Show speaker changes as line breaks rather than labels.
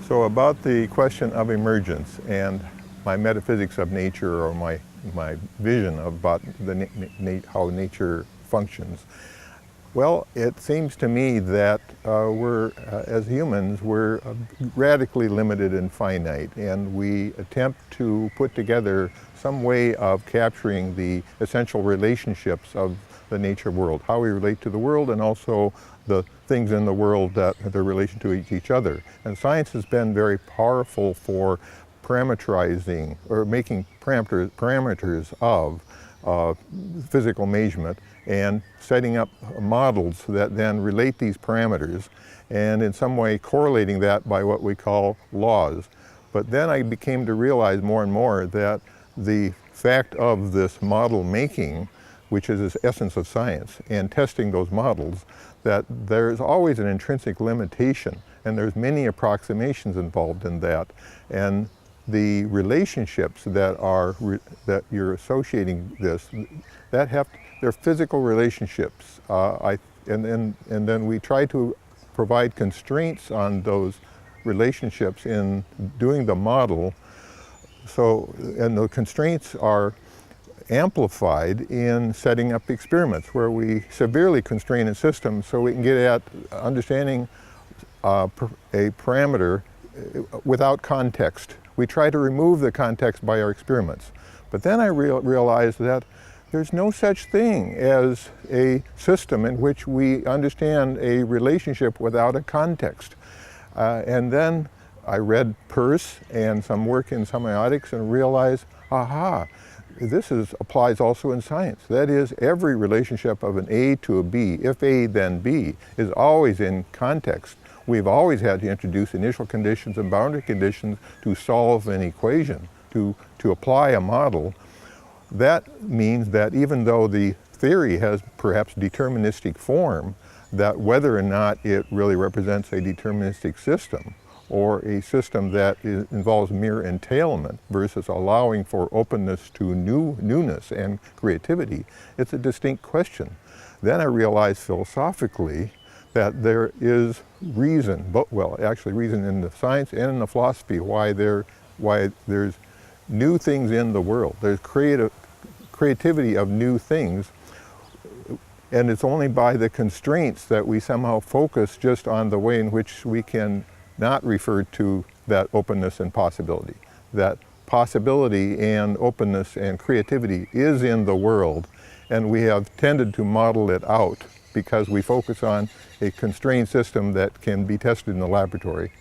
So about the question of emergence and my metaphysics of nature, or my vision about how nature functions. Well, it seems to me that as humans, we're radically limited and finite, and we attempt to put together some way of capturing the essential relationships of the nature world, how we relate to the world, and also the things in the world that their relation to each other. And science has been very powerful for parameterizing or making parameters of physical measurement and setting up models that then relate these parameters and in some way correlating that by what we call laws. But then I became to realize more and more that the fact of this model making, which is the essence of science, and testing those models, that there's always an intrinsic limitation, and there's many approximations involved in that. And the relationships that you're associating this, they're physical relationships. And then we try to provide constraints on those relationships in doing the model. So, and the constraints are amplified in setting up experiments where we severely constrain a system so we can get at understanding a parameter without context. We try to remove the context by our experiments. But then I realized that there's no such thing as a system in which we understand a relationship without a context. And then I read Peirce and some work in semiotics and realized, aha, this applies also in science. That is, every relationship of an A to a B, if A then B, is always in context. We've always had to introduce initial conditions and boundary conditions to solve an equation, to apply a model. That means that even though the theory has perhaps deterministic form, that whether or not it really represents a deterministic system or a system that involves mere entailment versus allowing for openness to newness and creativity, it's a distinct question. Then I realized philosophically that there is reason, actually reason in the science and in the philosophy why there's new things in the world. There's creativity of new things, and it's only by the constraints that we somehow focus just on the way in which we can not refer to that openness and possibility. That possibility and openness and creativity is in the world, and we have tended to model it out because we focus on a constrained system that can be tested in the laboratory.